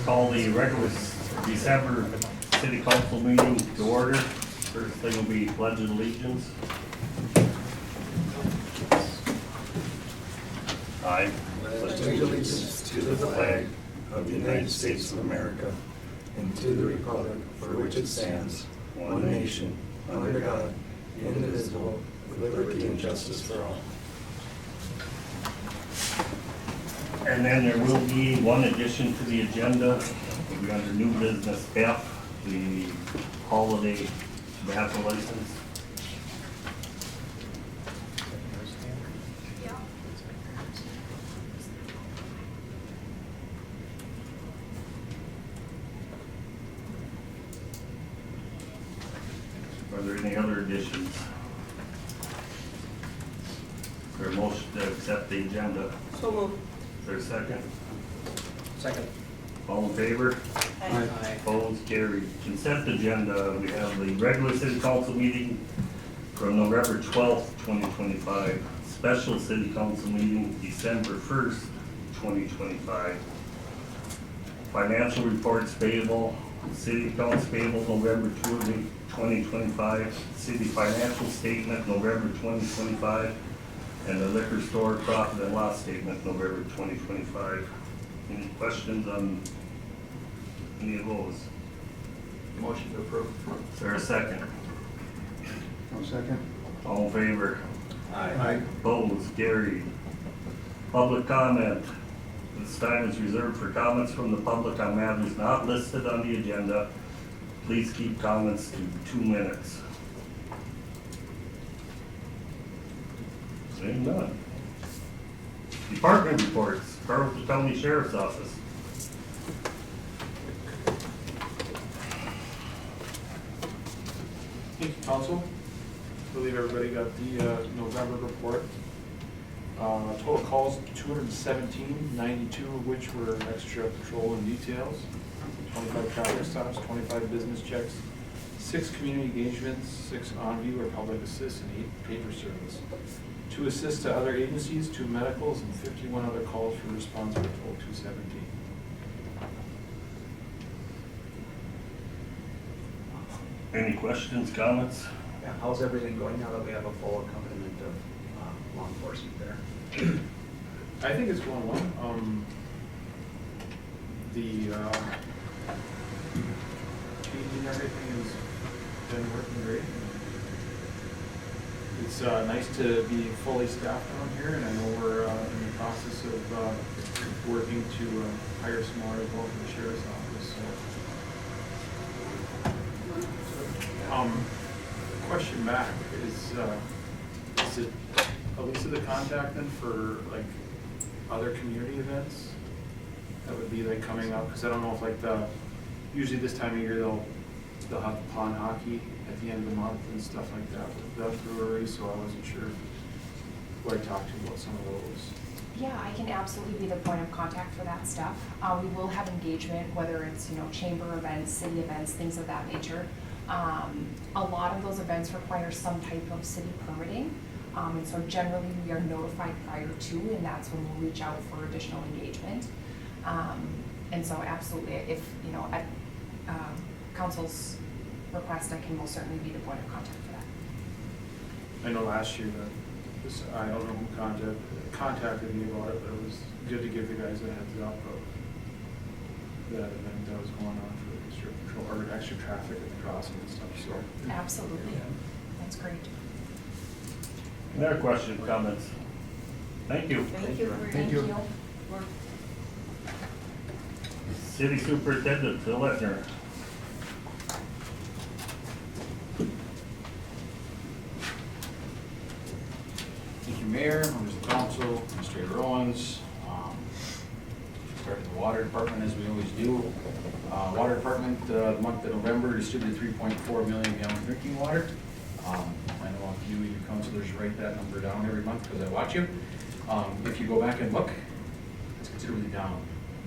call the regular December city council meeting to order. First thing will be pledge of allegiance. I pledge allegiance to the flag of the United States of America and to the republic for which it stands, one nation, under God, indivisible, with liberty and justice for all. And then there will be one addition to the agenda. It'll be under new business F, the holiday tobacco license. Are there any other additions? Is there a motion to accept the agenda? So moved. Is there a second? Second. All in favor? Aye. Opposed, carried. Consent agenda, we have the regular city council meeting from November 12th, 2025. Special city council meeting December 1st, 2025. Financial reports payable, city accounts payable November 2025. City financial statement November 2025. And the liquor store profit and loss statement November 2025. Any questions on any of those? Motion to approve. Is there a second? No second. All in favor? Aye. Opposed, carried. Public comment. This time is reserved for comments from the public on matters not listed on the agenda. Please keep comments to 2 minutes. Seeing none. Department reports, Carlton County Sheriff's Office. Thank you, Council. I believe everybody got the November report. Total calls 217, 92 of which were extra patrol and details, 25 traffic stops, 25 business checks, 6 community engagements, 6 on-view or public assist, and 8 paper service. 2 assists to other agencies, 2 medicals, and 51 other calls for response for a total of 217. Any questions, comments? Yeah, how's everything going now that we have a full accompaniment of law enforcement there? I think it's going well. The PD and everything has been working great. It's nice to be fully staffed down here, and I know we're in the process of working to hire some more as well for the sheriff's office. So, question back is it Elisa the contact then for like other community events that would be like coming up? Because I don't know if like usually this time of year they'll have pond hockey at the end of the month and stuff like that with the brewery, so I wasn't sure who I talked to about some of those. Yeah, I can absolutely be the point of contact for that stuff. We will have engagement, whether it's, chamber events, city events, things of that nature. A lot of those events require some type of city permitting. And so generally we are notified prior to, and that's when we'll reach out for additional engagement. And so absolutely, if, at council's request, I can most certainly be the point of contact for that. I know last year I don't know who contacted me about it, but it was good to give the guys a heads up of that event that was going on for the district patrol, or extra traffic at the crossing and stuff, so. Absolutely, that's great. Any other questions, comments? Thank you. Thank you. Thank you. City Superintendent Phil Etner. Thank you, Mayor, members of the council, Administrator Owens. Start with the water department as we always do. Water department, the month of November, distributed 3.4 million gallons of drinking water. I know you and your councilors write that number down every month because I watch you. If you go back and look, it's considerably down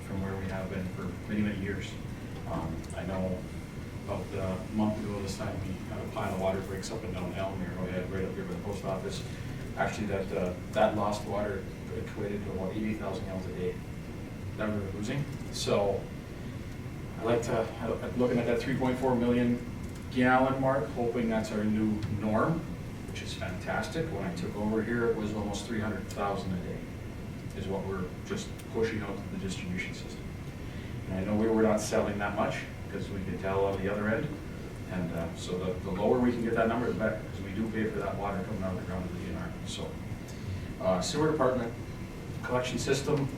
from where we have been for many, many years. I know about a month ago this time, we had a pile of water breaks up and down Elm here, we had right up here by the post office. Actually, that lost water equated to about 80,000 gallons a day that we were losing. So I like to, I'm looking at that 3.4 million gallon mark, hoping that's our new norm, which is fantastic. When I took over here, it was almost 300,000 a day, is what we're just pushing out to the distribution system. And I know we were not selling that much, because we could tell on the other end. And so the lower we can get that number, the better, because we do pay for that water coming out of the ground to the DNR. So sewer department collection system,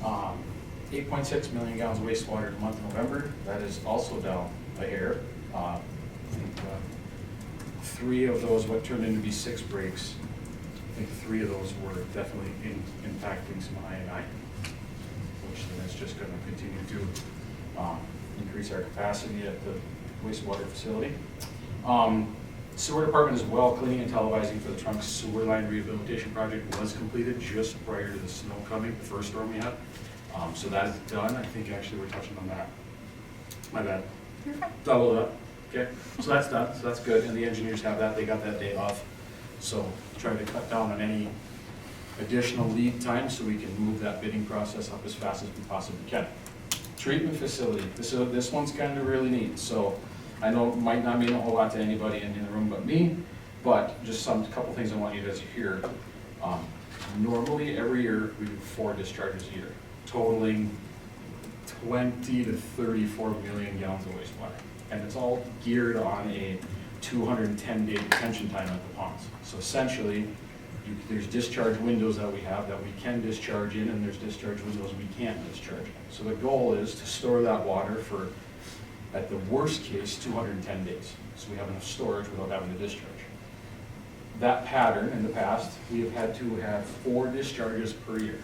8.6 million gallons of wastewater in the month of November. That is also down a hair. I think 3 of those, what turned into be 6 breaks, I think 3 of those were definitely impacting some I&I, which then is just going to continue to increase our capacity at the wastewater facility. Sewer department as well, cleaning and televising for the trunk sewer line rehabilitation project was completed just prior to the snow coming, the first storm we had. So that is done. I think actually we're touching on that. My bad. You're fine. Doubled up. Okay, so that's done. So that's good. And the engineers have that. They got that day off. So trying to cut down on any additional lead time so we can move that bidding process up as fast as we possibly can. Treatment facility. This one's kind of really neat. So I know it might not mean a whole lot to anybody in the room but me, but just a couple things I want you guys to hear. Normally, every year, we do 4 discharges a year, totaling 20 to 34 million gallons of wastewater. And it's all geared on a 210-day detention time at the ponds. So essentially, there's discharge windows that we have that we can discharge in, and there's discharge windows we can't discharge in. So the goal is to store that water for, at the worst case, 210 days. So we have enough storage without having to discharge. That pattern in the past, we have had to have 4 discharges per year.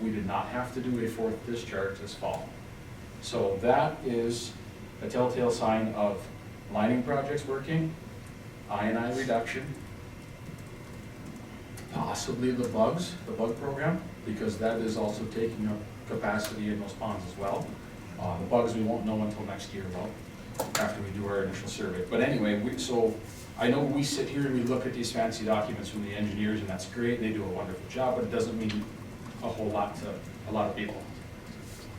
We did not have to do a 4th discharge this fall. So that is a telltale sign of lining projects working, I&I reduction, possibly the bug program, because that is also taking up capacity in those ponds as well. The bugs we won't know until next year, well, after we do our initial survey. But anyway, so I know we sit here and we look at these fancy documents from the engineers, and that's great, they do a wonderful job, but it doesn't mean a whole lot to a lot of people.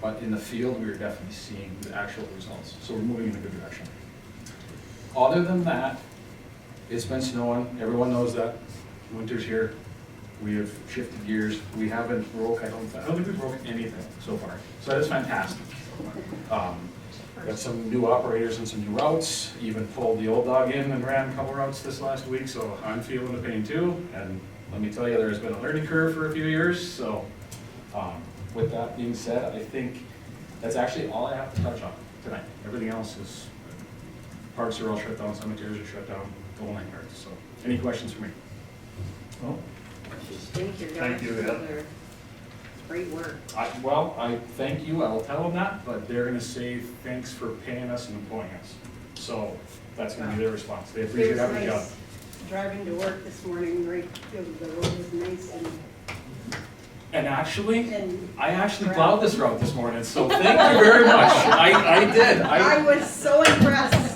But in the field, we are definitely seeing the actual results. So we're moving in a good direction. Other than that, it's been snowing. Everyone knows that. Winter's here. We have shifted gears. We haven't broke, I don't think we broke anything so far. So that is fantastic. Got some new operators and some new routes. Even pulled the old dog in and ran a couple routes this last week, so I'm feeling the pain too. And let me tell you, there's been a learning curve for a few years. So with that being said, I think that's actually all I have to touch on tonight. Everything else is, parks are all shut down, cemeteries are shut down, the whole 9 yards. So any questions for me? Oh, Thank you, Thank guys, you, for yeah. their great work. I thank you, I will tell them that, but they're gonna say thanks for paying us and employing us. So that's gonna be their response. They It appreciate was having a job. nice driving to work this morning, right, the road was nice And actually, and I actually plowed this route this morning, so thank you very much. I did. I was so impressed.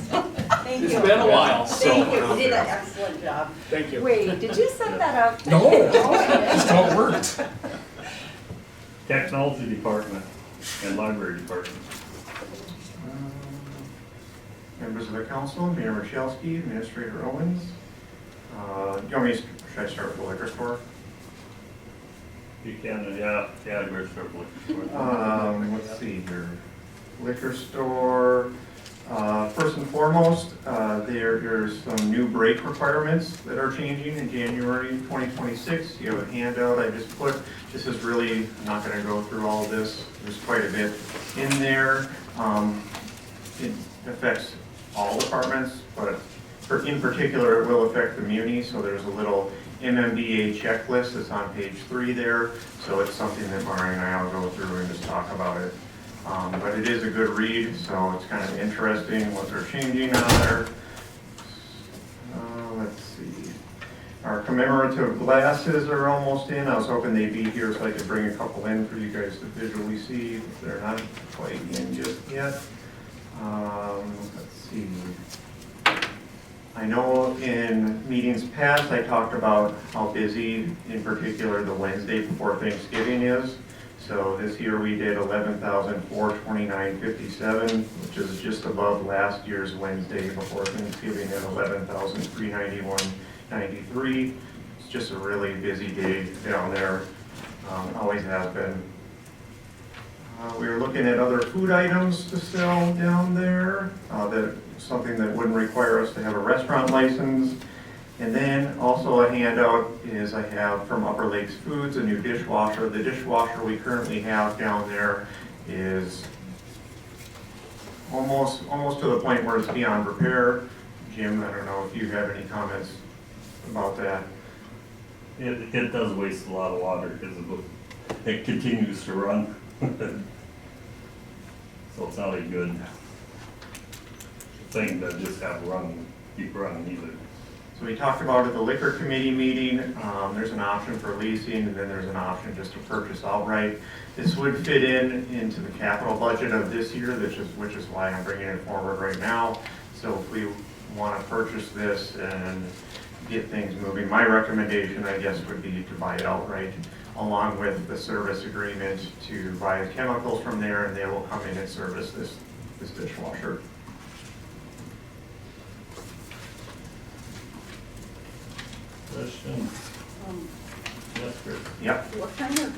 Thank you. It's been a while, so. Thank you, you did an excellent job. Thank you. Wait, did you set that up? No, just how it worked. technology department and library department. Members of the council, Mayor Rochelski, Administrator Owens. You want me to, should I start with the liquor store? You can, yeah, we're certainly. Let's see here. Liquor store, first and foremost, there's some new brake requirements that are changing in January 2026. You have a handout I just put. This is really, I'm not gonna go through all of this. There's quite a bit in there. It affects all departments, but in particular, it will affect the muni. So there's a little MMDA checklist that's on page 3 there. So it's something that Mari and I will go through and just talk about it. But it is a good read, so it's kind of interesting what they're changing on there. Let's see. Our commemorative glasses are almost in. I was hoping they'd be here so I could bring a couple in for you guys to visually see. They're not quite in just yet. Let's see. I know in meetings past, I talked about how busy, in particular, the Wednesday before Thanksgiving is. So this year we did 11,429.57, which is just above last year's Wednesday before Thanksgiving at 11,391.93. It's just a really busy day down there, always has been. We were looking at other food items to sell down there, something that wouldn't require us to have a restaurant license. And then also a handout is I have from Upper Lakes Foods, a new dishwasher. The dishwasher we currently have down there is almost to the point where it's beyond repair. Jim, I don't know if you have any comments about that. It does waste a lot of water because it continues to run. So it's not a good thing to just have keep running either. So we talked about at the liquor committee meeting, there's an option for leasing, and then there's an option just to purchase outright. This would fit into the capital budget of this year, which is why I'm bringing it forward right now. So if we want to purchase this and get things moving, my recommendation, I guess, would be to buy it outright, along with the service agreement to buy the chemicals from there, and they will come in and service this dishwasher. Questions? Yes, Chris? Yep. What kind of,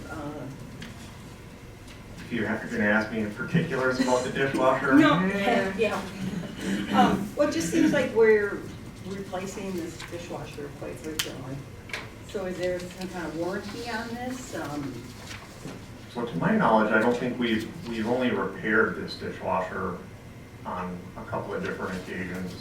If you're going to ask me in particulars about the dishwasher. no, yeah. Well, it just seems like we're replacing this dishwasher quite frequently. So is there some kind of warranty on this? So to my knowledge, I don't think we've only repaired this dishwasher on a couple of different occasions.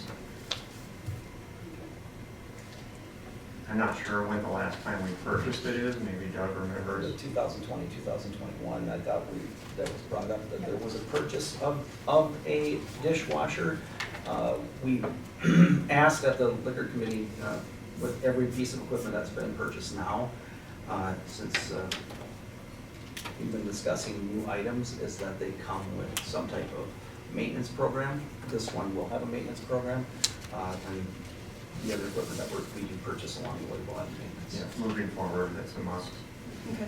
I'm not sure when the last time we purchased it is, maybe Doug remembers. 2020, 2021, I thought that was brought up, that there was a purchase of a dishwasher. We asked at the liquor committee, with every piece of equipment that's been purchased now, since we've been discussing new items, is that they come with some type of maintenance program. This one will have a maintenance program, and the other equipment that we do purchase along the way will have maintenance. Yeah, moving forward, that's a must. Okay.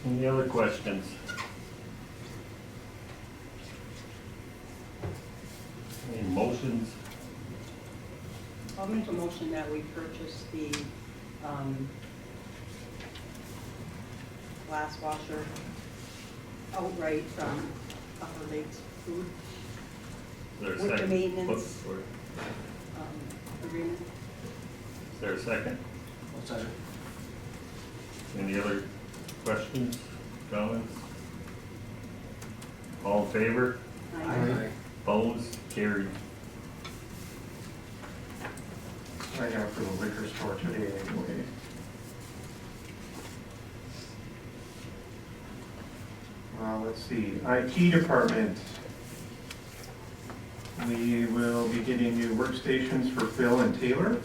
Any other questions? Any motions? I'll make a motion that we purchase the glass washer outright from Upper Lakes Food Is there a with the second? maintenance Is agreement. there a second? What's that? Any other questions, comments? All in favor? Aye. Opposed? Carried. I have for the liquor store today anyway. Let's see, IT department. We will be getting new workstations for Phil and Taylor.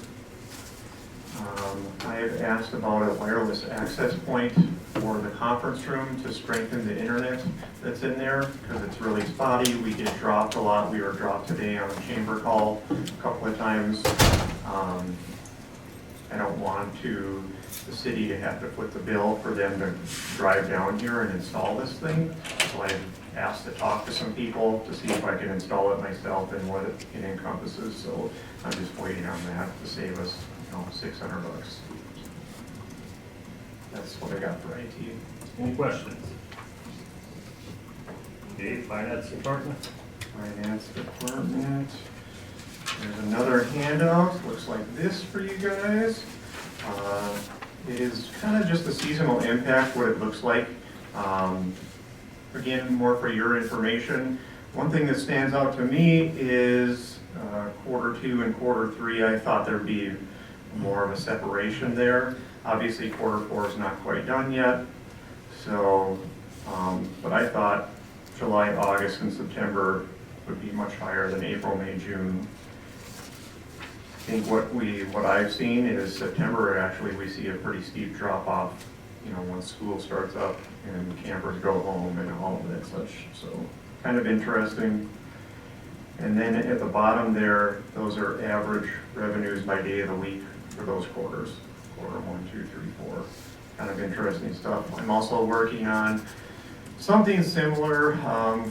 I have asked about a wireless access point for the conference room to strengthen the internet that's in there, because it's really spotty. We get dropped a lot. We were dropped today on a chamber call a couple of times. I don't want the city to have to foot the bill for them to drive down here and install this thing. So I've asked to talk to some people to see if I can install it myself and what it encompasses. So I'm just waiting on that to save us, $600. That's what I got for IT. Any questions? Okay, finance department? Finance department. There's another handout, looks like this for you guys. It is kind of just the seasonal impact, what it looks like. Again, more for your information. One thing that stands out to me is Q2 and Q3, I thought there'd be more of a separation there. Obviously, Q4 is not quite done yet. So, but I thought July, August, and September would be much higher than April, May, June. I think what I've seen is September, actually, we see a pretty steep drop off, once school starts up and campers go home and all of that such. So kind of interesting. And then at the bottom there, those are average revenues by day of the week for those quarters. Quarter 1, 2, 3, 4. kind of interesting stuff. I'm also working on something similar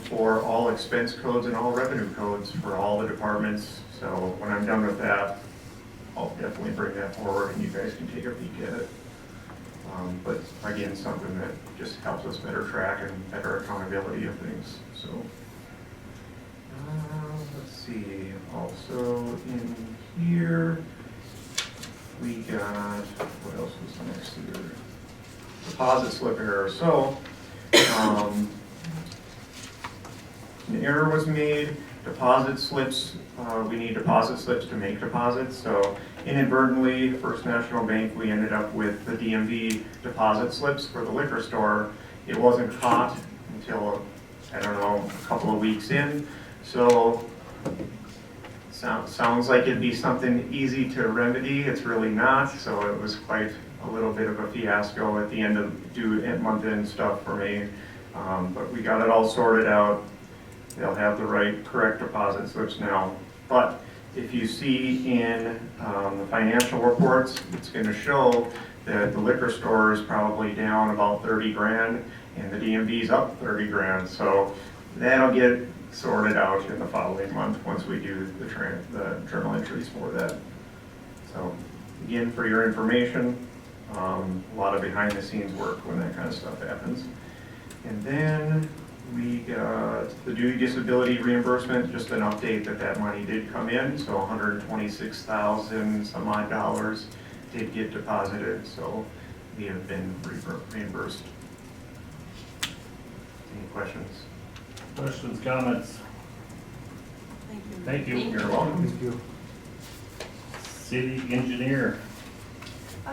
for all expense codes and all revenue codes for all the departments. So when I'm done with that, I'll definitely bring that forward and you guys can take a peek at it. But again, something that just helps us better track and better accountability of things. So let's see, also in here, we got, what else was next here? Deposit slip error. So an error was made, deposit slips, we need deposit slips to make deposits. So inadvertently, First National Bank, we ended up with the DMV deposit slips for the liquor store. It wasn't caught until, I don't know, a couple of weeks in. So sounds like it'd be something easy to remedy. It's really not. So it was quite a little bit of a fiasco at the end of month-end stuff for me. But we got it all sorted out. They'll have the right correct deposit slips now. But if you see in the financial reports, it's going to show that the liquor store is probably down about 30 grand and the DMV's up 30 grand. So that'll get sorted out in the following month once we do the journal entries for that. So again, for your information, a lot of behind the scenes work when that kind of stuff happens. And then we got the duty disability reimbursement, just an update that money did come in. So 126,000 some odd dollars did get deposited. So we have been reimbursed. Any questions? Questions, comments? Thank you. Thank you. Thank You're welcome. Thank you. City engineer.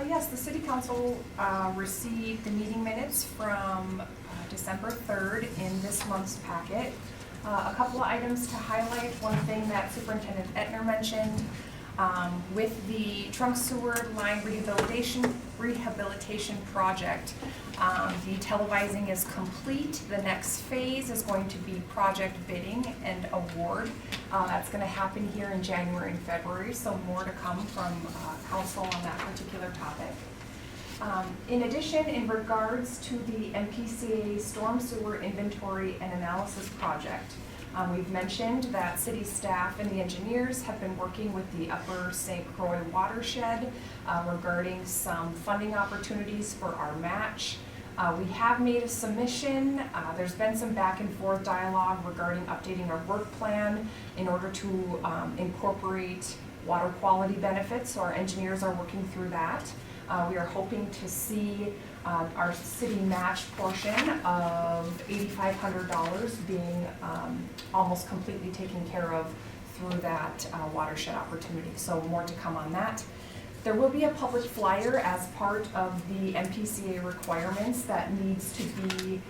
Yes, the city council received the meeting minutes from December 3rd in this month's packet. A couple of items to highlight. One thing that Superintendent Ettner mentioned, with the trunk sewer line rehabilitation project, the televising is complete. The next phase is going to be project bidding and award. That's going to happen here in January and February, so more to come from council on that particular topic. In addition, in regards to the MPCA storm sewer inventory and analysis project, we've mentioned that city staff and the engineers have been working with the Upper St. Croix watershed regarding some funding opportunities for our match. We have made a submission. There's been some back and forth dialogue regarding updating our work plan in order to incorporate water quality benefits, so our engineers are working through that. We are hoping to see our city match portion of $8,500 being almost completely taken care of through that watershed opportunity. So more to come on that. There will be a public flyer as part of the MPCA requirements that needs to be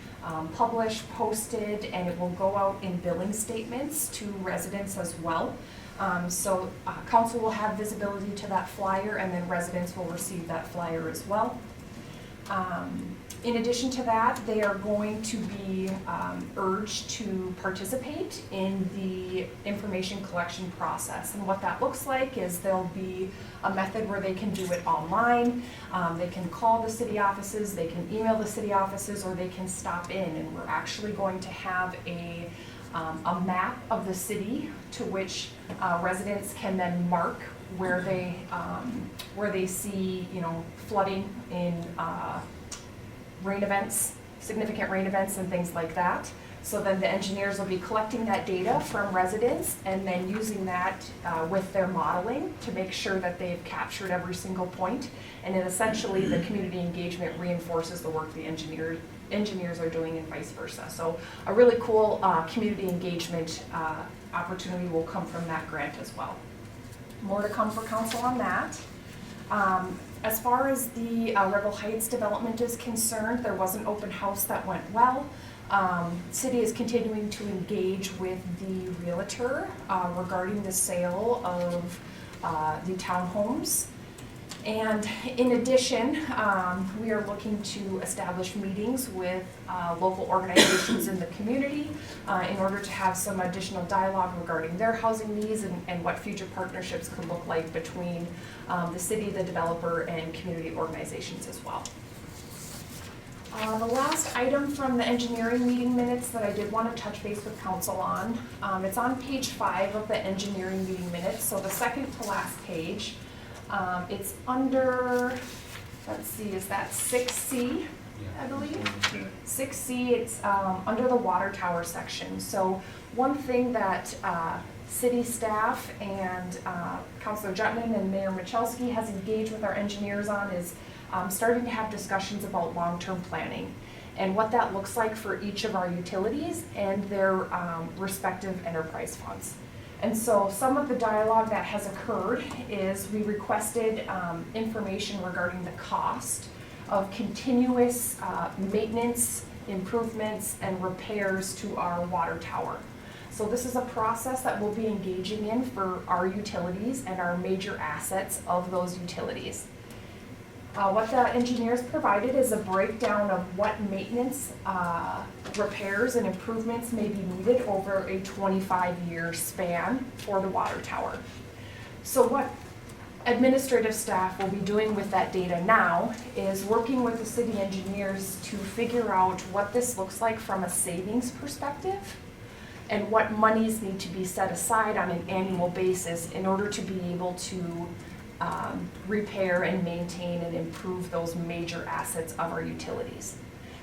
published, posted, and it will go out in billing statements to residents as well. So council will have visibility to that flyer, and then residents will receive that flyer as well. In addition to that, they are going to be urged to participate in the information collection process. And what that looks like is there'll be a method where they can do it online. They can call the city offices, they can email the city offices, or they can stop in. And we're actually going to have a map of the city to which residents can then mark where they see, flooding in rain events, significant rain events and things like that. So then the engineers will be collecting that data from residents and then using that with their modeling to make sure that they've captured every single point. And then essentially the community engagement reinforces the work the engineers are doing and vice versa. So a really cool community engagement opportunity will come from that grant as well. More to come for council on that. As far as the Rebel Heights development is concerned, there was an open house that went well. City is continuing to engage with the realtor regarding the sale of the townhomes. And in addition, we are looking to establish meetings with local organizations in the community in order to have some additional dialogue regarding their housing needs and what future partnerships could look like between the city, the developer, and community organizations as well. The last item from the engineering meeting minutes that I did want to touch base with council on, it's on page 5 of the engineering meeting minutes, so the second to last page. It's under, let's see, is that 6C, I believe? Okay. 6C, it's under the water tower section. So one thing that city staff and Councilor Jutman and Mayor Michalski has engaged with our engineers on is starting to have discussions about long-term planning and what that looks like for each of our utilities and their respective enterprise funds. And so some of the dialogue that has occurred is we requested information regarding the cost of continuous maintenance, improvements, and repairs to our water tower. So this is a process that we'll be engaging in for our utilities and our major assets of those utilities. What the engineers provided is a breakdown of what maintenance, repairs, and improvements may be needed over a 25-year span for the water tower. So what administrative staff will be doing with that data now is working with the city engineers to figure out what this looks like from a savings perspective and what monies need to be set aside on an annual basis in order to be able to repair and maintain and improve those major assets of our utilities.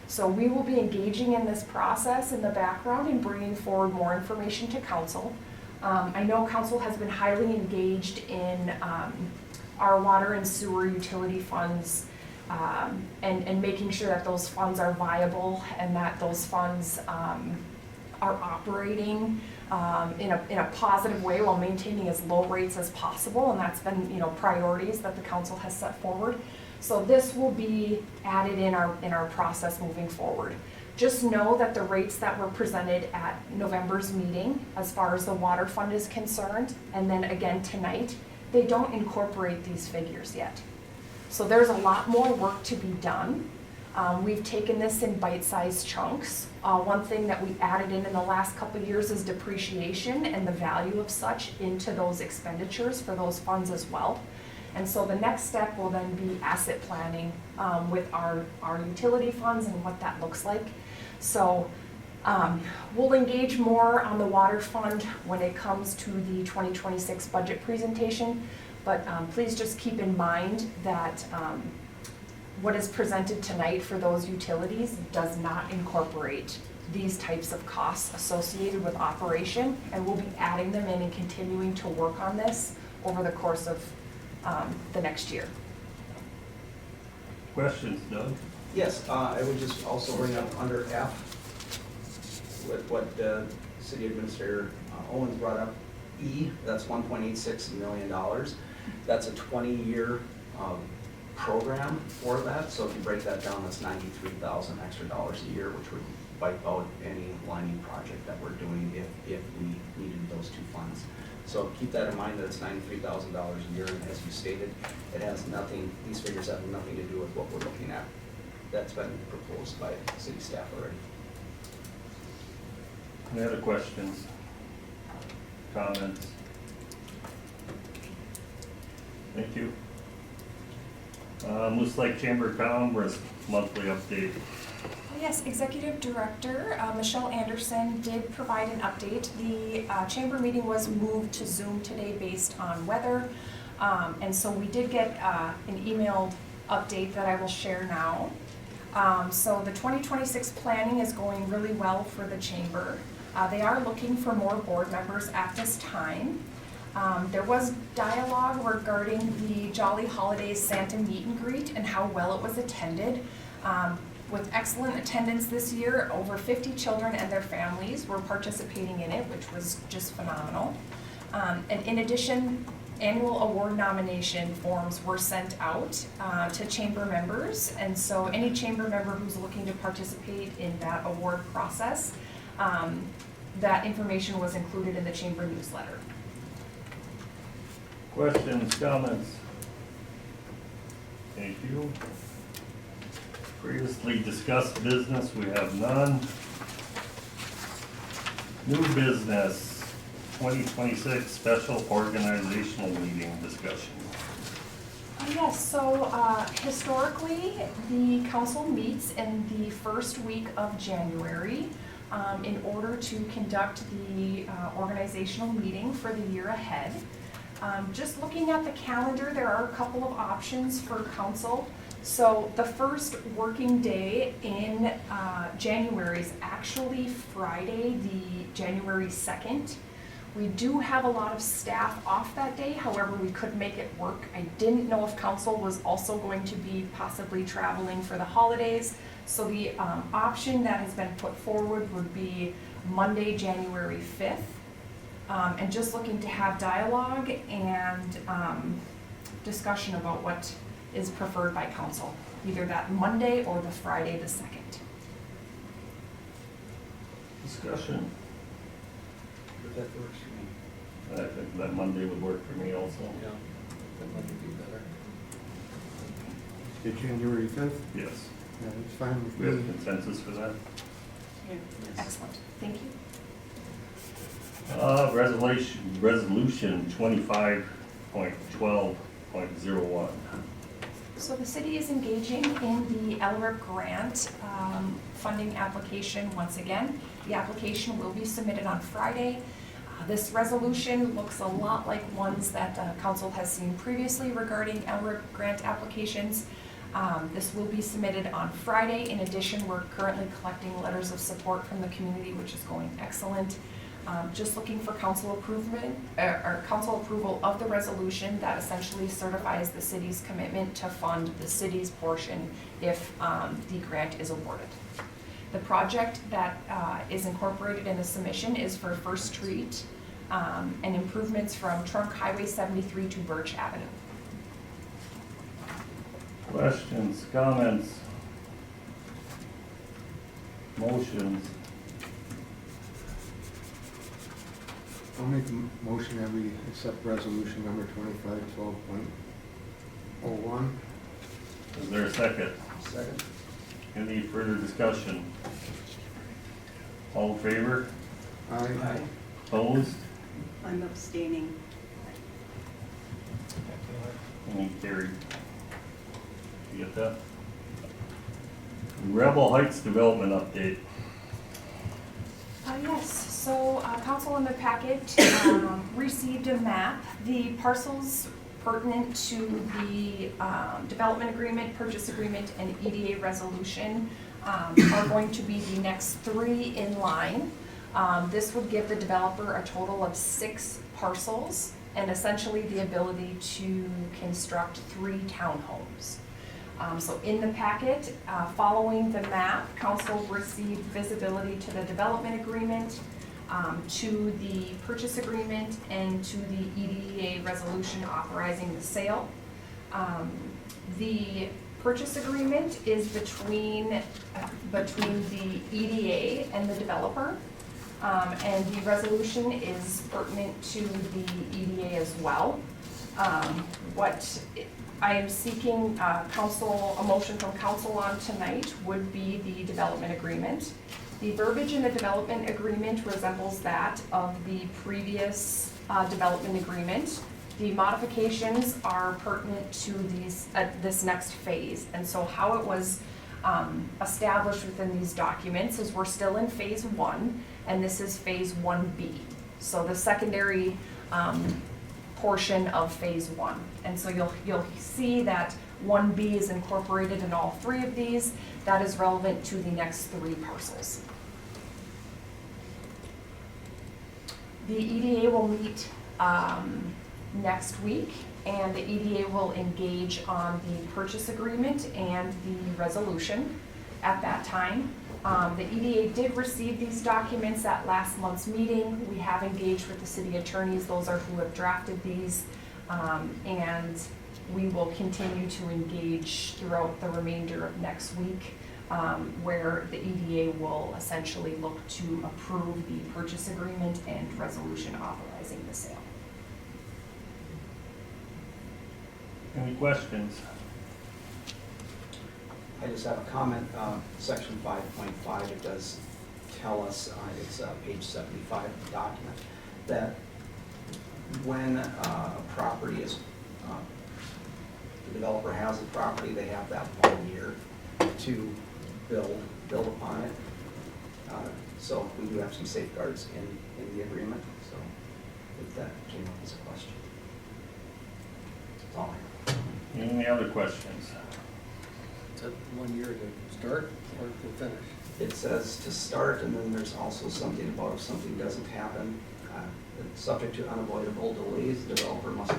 So we will be engaging in this process in the background and bringing forward more information to council. I know council has been highly engaged in our water and sewer utility funds and making sure that those funds are viable and that those funds are operating in a positive way while maintaining as low rates as possible, and that's been, you know, priorities that the council has set forward. So this will be added in our process moving forward. Just know that the rates that were presented at November's meeting, as far as the water fund is concerned, and then again tonight, they don't incorporate these figures yet. So there's a lot more work to be done. We've taken this in bite-sized chunks. One thing that we added in the last couple of years is depreciation and the value of such into those expenditures for those funds as well. And so the next step will then be asset planning with our utility funds and what that looks like. So we'll engage more on the water fund when it comes to the 2026 budget presentation, but please just keep in mind that what is presented tonight for those utilities does not incorporate these types of costs associated with operation, and we'll be adding them in and continuing to work on this over the course of the next year. Questions, Doug? Yes, I would just also bring up under F, with what City Administrator Owens brought up, E, that's $1.86 million. That's a 20-year program for that, so if you break that down, that's $93,000 extra a year, which would wipe out any lining project that we're doing if we needed those two funds. So keep that in mind, that it's $93,000 a year, and as you stated, it has nothing, these figures have nothing to do with what we're looking at. That's been proposed by city staff already. Any other questions? Comments? Thank you. Looks like Chamber of Commerce monthly update. Yes, Executive Director Michelle Anderson did provide an update. The chamber meeting was moved to Zoom today based on weather. And so we did get an emailed update that I will share now. So the 2026 planning is going really well for the chamber. They are looking for more board members at this time. There was dialogue regarding the Jolly Holidays Santa meet and greet and how well it was attended. With excellent attendance this year, over 50 children and their families were participating in it, which was just phenomenal. And in addition, annual award nomination forms were sent out to chamber members. And so any chamber member who's looking to participate in that award process, that information was included in the chamber newsletter. Questions, comments? Thank you. Previously discussed business, we have none. New business, 2026 special organizational meeting discussion. Yes, so historically, the council meets in the first week of January in order to conduct the organizational meeting for the year ahead. Just looking at the calendar, there are a couple of options for council. So the first working day in January is actually Friday, the January 2nd. We do have a lot of staff off that day, however, we could make it work. I didn't know if council was also going to be possibly traveling for the holidays. So the option that has been put forward would be Monday, January 5th. And just looking to have dialogue and discussion about what is preferred by council, either that Monday or the Friday the 2nd. Discussion. That works for me. I think that Monday would work for me also. Yeah, that might be better. The January 5th? Yes. Yeah, it's fine with We have me. consensus for that? Excellent, thank you. Resolution 25.12.01. So the city is engaging in the LRIP grant funding application once again. The application will be submitted on Friday. This resolution looks a lot like ones that council has seen previously regarding LRIP grant applications. This will be submitted on Friday. In addition, we're currently collecting letters of support from the community, which is going excellent. Just looking for council approval of the resolution that essentially certifies the city's commitment to fund the city's portion if the grant is awarded. The project that is incorporated in the submission is for First Street and improvements from Trunk Highway 73 to Birch Avenue. Questions, comments, motions? I'll make a motion that we accept resolution number 2512.01. Is there a second? Second. Any further discussion? All in favor? Aye. Opposed? I'm abstaining. Any carried? You get that? Rebel Heights development update. Yes, so council in the packet received a map. The parcels pertinent to the development agreement, purchase agreement, and EDA resolution are going to be the next three in line. This would give the developer a total of 6 parcels and essentially the ability to construct 3 townhomes. So in the packet, following the map, council received visibility to the development agreement, to the purchase agreement, and to the EDA resolution authorizing the sale. The purchase agreement is between the EDA and the developer, and the resolution is pertinent to the EDA as well. What I am seeking a motion from council on tonight would be the development agreement. The verbiage in the development agreement resembles that of the previous development agreement. The modifications are pertinent to this next phase. And so how it was established within these documents is we're still in phase 1, and this is phase 1B. So the secondary portion of phase 1. And so you'll see that 1B is incorporated in all 3 of these. That is relevant to the next 3 parcels. The EDA will meet next week, and the EDA will engage on the purchase agreement and the resolution at that time. The EDA did receive these documents at last month's meeting. We have engaged with the city attorneys. Those are who have drafted these. And we will continue to engage throughout the remainder of next week, where the EDA will essentially look to approve the purchase agreement and resolution authorizing the sale. Any questions? I just have a comment, section 5.5, it does tell us, it's page 75 of the document, that when a property is the developer has the property, they have that 1 year to build upon it. So we do have some safeguards in the agreement, so if that came up as a question. That's all I have. Any other questions? Is that 1 year to start or to finish? It says to start, and then there's also something about if something doesn't happen, subject to unavoidable delays, the developer must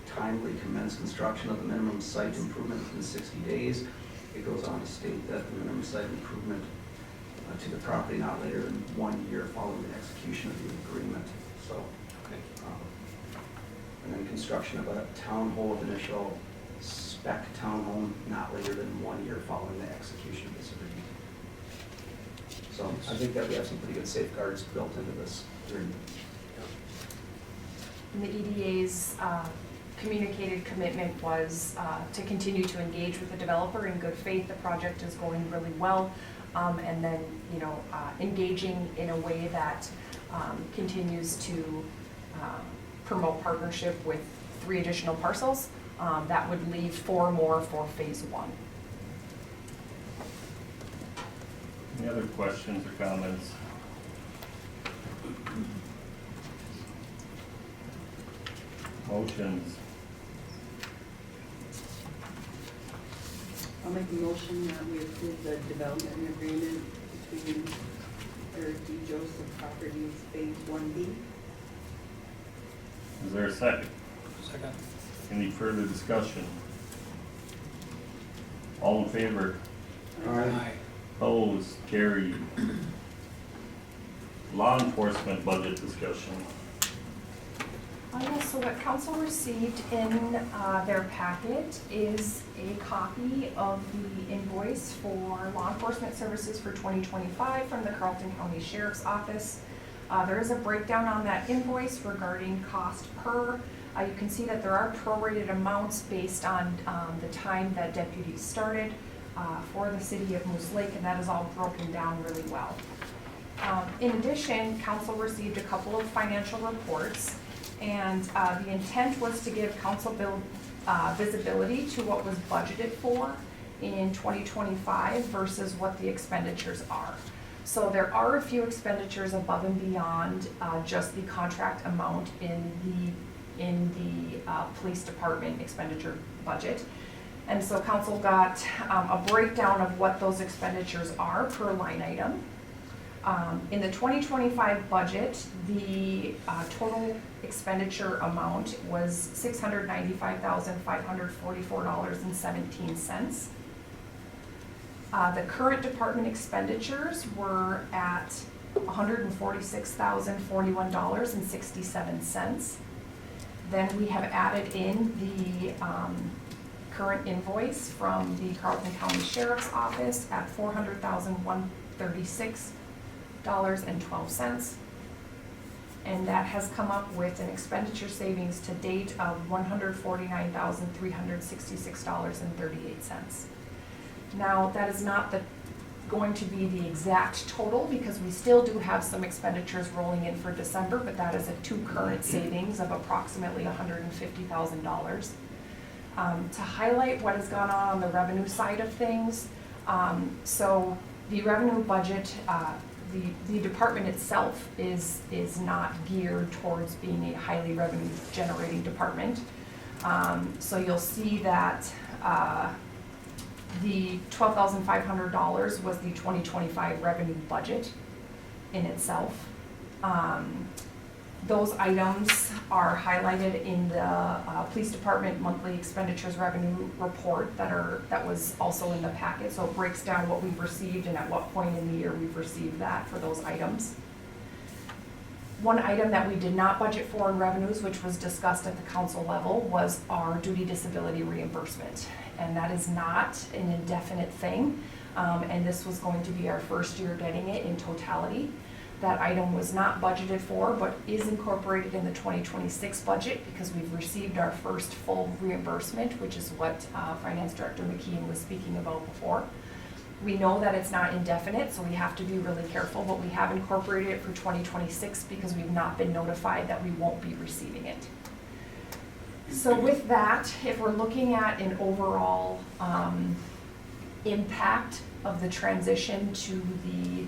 timely commence construction of the minimum site improvement within 60 days. It goes on to state that the minimum site improvement to the property not later than 1 year following the execution of the agreement. So, and then construction of a townhome with initial spec townhome not later than 1 year following the execution of this agreement. So I think that we have some pretty good safeguards built into this agreement. And the EDA's communicated commitment was to continue to engage with the developer in good faith. The project is going really well. And then, engaging in a way that continues to promote partnership with 3 additional parcels. That would leave 4 more for phase 1. Any other questions or comments? Motions? I'll make a motion that we approve the development agreement between Eric D. Joseph Properties Phase 1B. Is there a second? Second. Any further discussion? All in favor? Aye. Opposed? Carried. Law enforcement budget discussion. So what council received in their packet is a copy of the invoice for law enforcement services for 2025 from the Carleton County Sheriff's Office. There is a breakdown on that invoice regarding cost per. You can see that there are prorated amounts based on the time that deputies started for the city of Moose Lake, and that is all broken down really well. In addition, council received a couple of financial reports. And the intent was to give council visibility to what was budgeted for in 2025 versus what the expenditures are. So there are a few expenditures above and beyond just the contract amount in the police department expenditure budget. And so council got a breakdown of what those expenditures are per line item. In the 2025 budget, the total expenditure amount was $695,544.17. The current department expenditures were at $146,041.67. Then we have added in the current invoice from the Carleton County Sheriff's Office at $400,136.12. And that has come up with an expenditure savings to date of $149,366.38. Now, that is not going to be the exact total because we still do have some expenditures rolling in for December, but that is a current savings of approximately $150,000. To highlight what has gone on the revenue side of things, so the revenue budget, the department itself is not geared towards being a highly revenue generating department. So you'll see that the $12,500 was the 2025 revenue budget in itself. Those items are highlighted in the police department monthly expenditures revenue report that was also in the packet. So it breaks down what we've received and at what point in the year we've received that for those items. One item that we did not budget for in revenues, which was discussed at the council level, was our duty disability reimbursement. And that is not an indefinite thing. And this was going to be our first year getting it in totality. That item was not budgeted for, but is incorporated in the 2026 budget because we've received our first full reimbursement, which is what Finance Director McKeon was speaking about before. We know that it's not indefinite, so we have to be really careful, but we have incorporated it for 2026 because we've not been notified that we won't be receiving it. So with that, if we're looking at an overall impact of the transition to the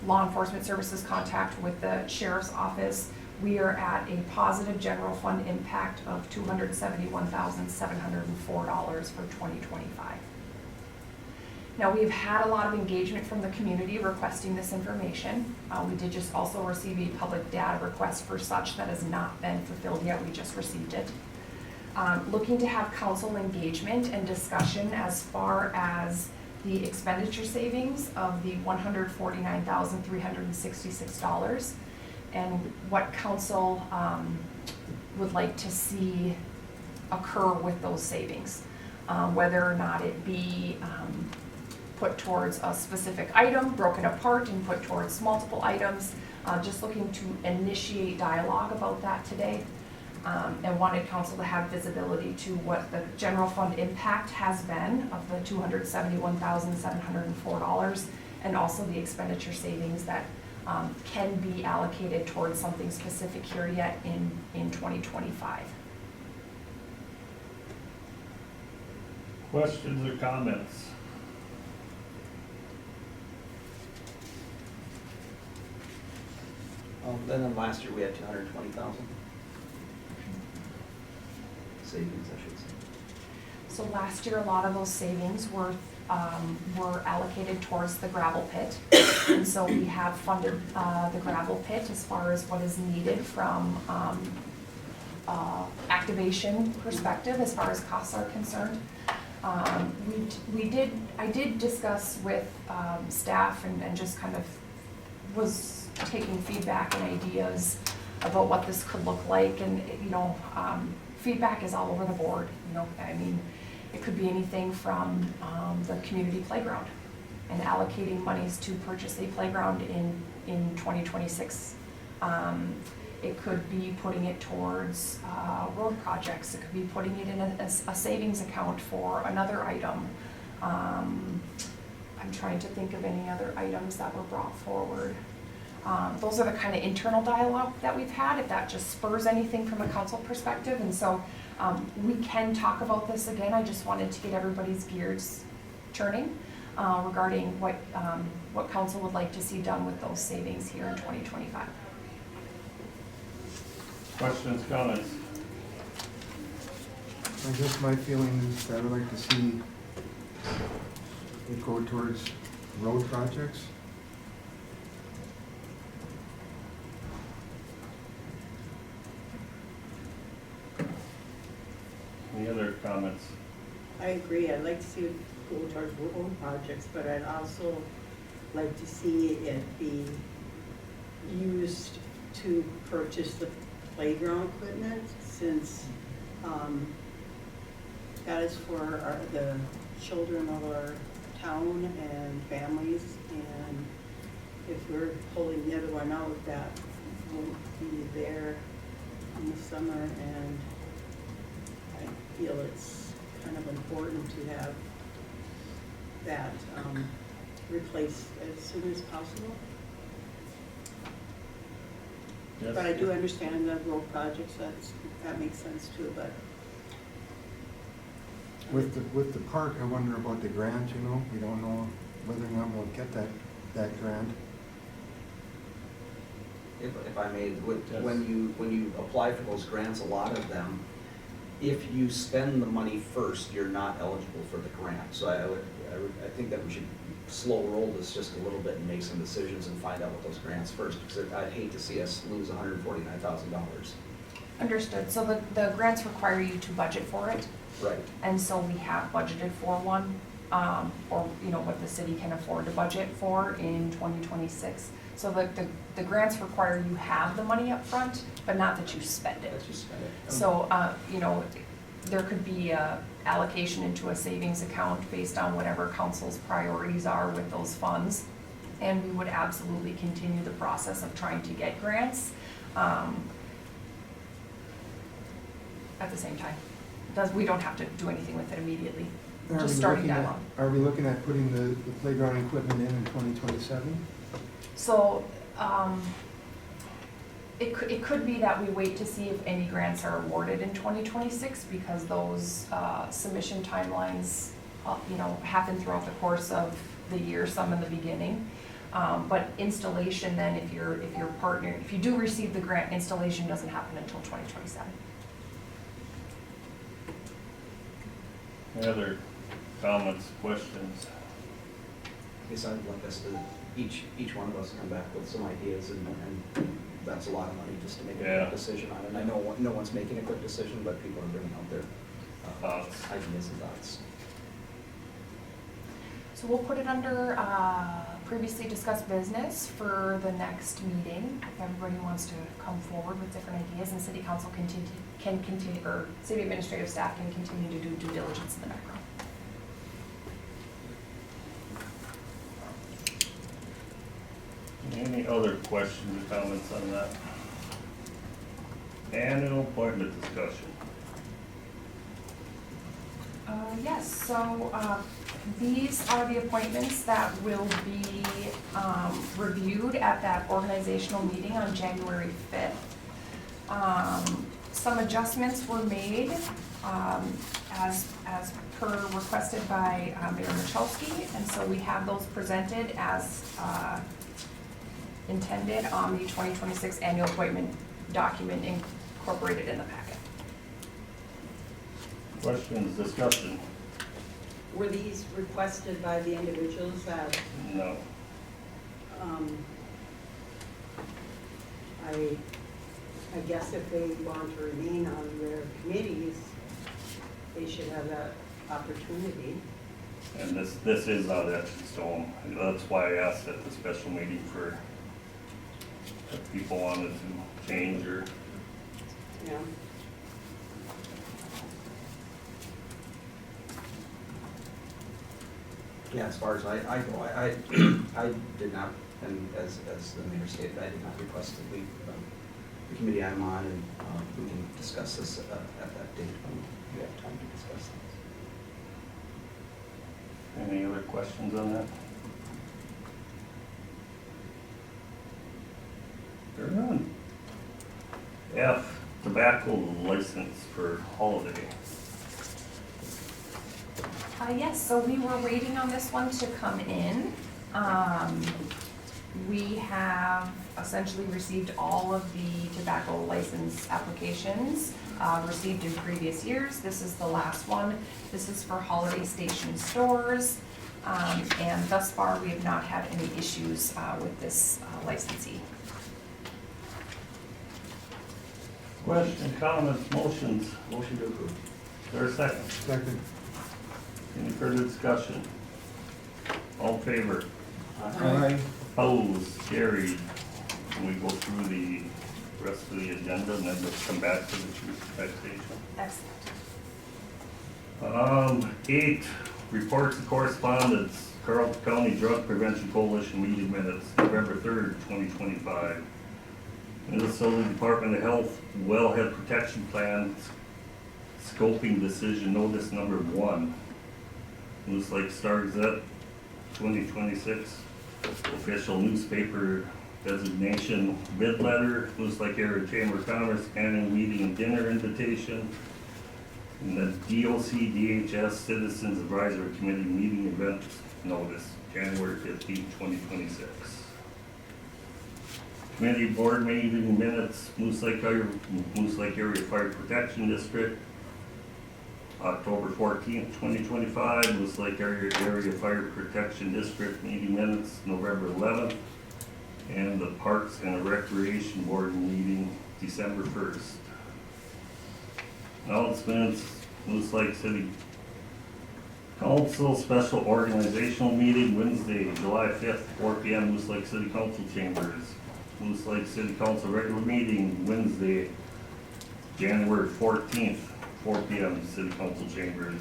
law enforcement services contract with the sheriff's office, we are at a positive general fund impact of $271,704 for 2025. Now, we've had a lot of engagement from the community requesting this information. We did just also receive a public data request for such that has not been fulfilled yet. We just received it. Looking to have council engagement and discussion as far as the expenditure savings of the $149,366 and what council would like to see occur with those savings. Whether or not it be put towards a specific item, broken apart and put towards multiple items. Just looking to initiate dialogue about that today. And wanted council to have visibility to what the general fund impact has been of the $271,704 and also the expenditure savings that can be allocated towards something specific here yet in 2025. Questions or comments? Then last year we had 220,000 savings, I should say. So last year, a lot of those savings were allocated towards the gravel pit. And so we have funded the gravel pit as far as what is needed from activation perspective, as far as costs are concerned. I did discuss with staff and just kind of was taking feedback and ideas about what this could look like, and feedback is all over the board. I mean, it could be anything from the community playground and allocating monies to purchase a playground in 2026. It could be putting it towards road projects. It could be putting it in a savings account for another item. I'm trying to think of any other items that were brought forward. Those are the kind of internal dialogue that we've had, if that just spurs anything from a council perspective. And so we can talk about this again. I just wanted to get everybody's gears turning regarding what council would like to see done with those savings here in 2025. Questions, comments? I guess my feeling is that I would like to see it go towards road projects. Any other comments? I agree, I'd like to see it go towards road projects, but I'd also like to see it be used to purchase the playground equipment, since that is for the children of our town and families, and if we're pulling the other one out, that won't be there in the summer, and I feel it's kind of important to have that replaced as soon as possible. Yes. But I do understand the road projects, that makes sense too, but. With the park, I wonder about the grant, we don't know whether or not we'll get that grant. If I may, Yes. when you apply for those grants, a lot of them, if you spend the money first, you're not eligible for the grant. So I think that we should slow roll this just a little bit and make some decisions and find out what those grants first, because I'd hate to see us lose $149,000. Understood. So the grants require you to budget for it. Right. And so we have budgeted for one, or what the city can afford to budget for in 2026. So the grants require you have the money up front, but not that you spend it. That you spend it. So, there could be a allocation into a savings account based on whatever council's priorities are with those funds. And we would absolutely continue the process of trying to get grants at the same time. We don't have to do anything with it immediately, just starting dialogue. Are we looking at putting the playground equipment in 2027? So, It could be that we wait to see if any grants are awarded in 2026, because those submission timelines, happen throughout the course of the year, some in the beginning. But installation then, if you're partnering, if you do receive the grant, installation doesn't happen until 2027. Any other comments, questions? I guess I'd like us to, each one of us come back with some ideas, and that's a lot of money just to make a Yeah. quick decision on it. And I know no one's making a quick decision, but people are bringing out their Thoughts. ideas and thoughts. So we'll put it under previously discussed business for the next meeting, if everybody wants to come forward with different ideas, and city council can continue, or city administrative staff can continue to do due diligence in the background. Any other questions or comments on that? Annual appointment discussion. Yes, so these are the appointments that will be reviewed at that organizational meeting on January 5th. Some adjustments were made as per requested by Mayor Michalski, and so we have those presented as intended on the 2026 annual appointment document incorporated in the packet. Questions, discussion? Were these requested by the individuals that, No. I guess if they want to remain on their committees, they should have that opportunity. And this is not etched in stone. That's why I asked at the special meeting for if people wanted to change or. Yeah. Yeah, as far as I go, I did not, and as the mayor stated, I did not request to leave the committee I'm on, and we can discuss this at that date when we have time to discuss things. Any other questions on that? There are none. F, tobacco license for holiday. Yes, so we were waiting on this one to come in. We have essentially received all of the tobacco license applications received in previous years. This is the last one. This is for Holiday Station stores. And thus far, we have not had any issues with this licensee. Questions, comments, motions? Motion to approve. Is there a second? Second. Any further discussion? All in favor? Aye. Opposed, carried. Can we go through the rest of the agenda and then we'll come back to the truth taxation? Excellent. 8, reports and correspondence, Carlton County Drug Prevention Coalition meeting minutes, November 3rd, 2025. Minnesota Department of Health Wellhead Protection Plan scoping decision notice number 1. Moose Lake Star Gazette, 2026, official newspaper designation bid letter, Moose Lake Area Chamber of Commerce annual meeting and dinner invitation, and the DOC DHS Citizens Advisory Committee meeting event notice, January 15, 2026. Committee board meeting minutes, Moose Lake Area Fire Protection District, October 14th, 2025, Moose Lake Area Fire Protection District meeting minutes, November 11th, and the Parks and Recreation Board meeting, December 1st. Announcements, Moose Lake City Council Special Organizational Meeting, Wednesday, July 5th, 4 p.m., Moose Lake City Council Chambers. Moose Lake City Council regular meeting, Wednesday, January 14th, 4 p.m., City Council Chambers.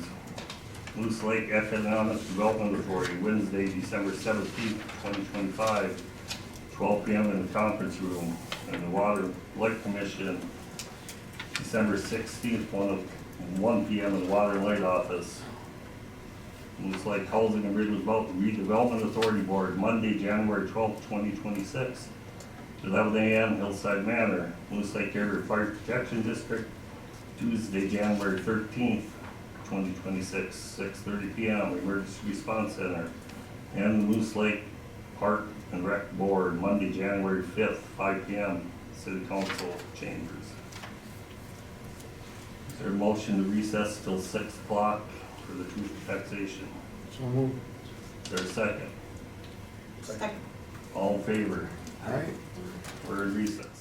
Moose Lake Economic Development Authority, Wednesday, December 17th, 2025, 12 p.m. in the conference room. And the Water Light Commission, December 16th, 1 p.m. in the Water and Light Office. Moose Lake Housing and Redevelopment Authority Board, Monday, January 12th, 2026, 11 a.m. Hillside Manor, Moose Lake Area Fire Protection District, Tuesday, January 13th, 2026, 6:30 p.m. Emergency Response Center, and Moose Lake Park and Rec Board, Monday, January 5th, 5 p.m. City Council Chambers. Is there a motion to recess till 6 o'clock for the truth taxation? So moved. Is there a second? Second. All in favor? All right. We're in recess.